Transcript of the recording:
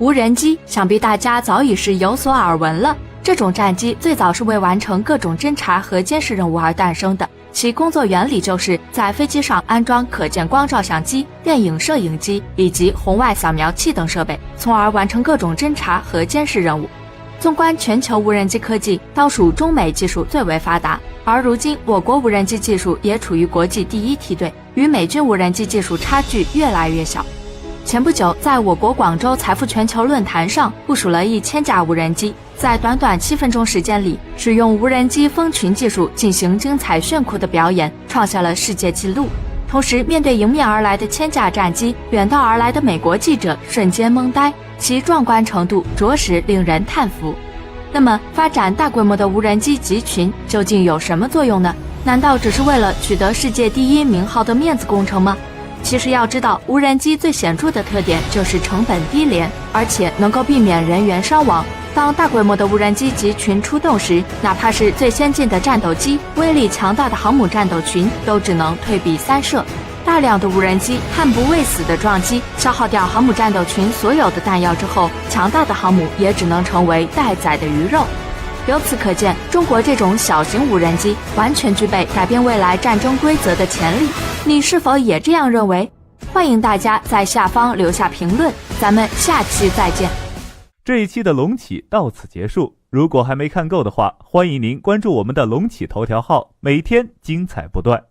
无人机想必大家早已是有所耳闻了。这种战机最早是为完成各种侦察和监视任务而诞生的，其工作原理就是在飞机上安装可见光照相机、电影摄影机以及红外扫描器等设备，从而完成各种侦察和监视任务。纵观全球无人机科技，当属中美技术最为发达，而如今我国无人机技术也处于国际第一梯队，与美军无人机技术差距越来越小。前不久，在我国广州财富全球论坛上部署了1000架无人机，在短短7分钟时间里，使用无人机蜂群技术进行精彩炫酷的表演，创下了世界纪录。同时，面对迎面而来的1000架战机，远道而来的美国记者瞬间懵呆，其壮观程度着实令人叹服。那么，发展大规模的无人机集群究竟有什么作用呢？难道只是为了取得世界第一名号的面子工程吗？其实要知道，无人机最显著的特点就是成本低廉，而且能够避免人员伤亡。当大规模的无人机集群出动时，哪怕是最先进的战斗机、威力强大的航母战斗群，都只能退避三舍。大量的无人机悍不畏死的撞击，消耗掉航母战斗群所有的弹药之后，强大的航母也只能成为待宰的鱼肉。由此可见，中国这种小型无人机完全具备改变未来战争规则的潜力。你是否也这样认为？欢迎大家在下方留下评论，咱们下期再见。这一期的龙起到此结束，如果还没看够的话，欢迎您关注我们的龙起头条号，每天精彩不断。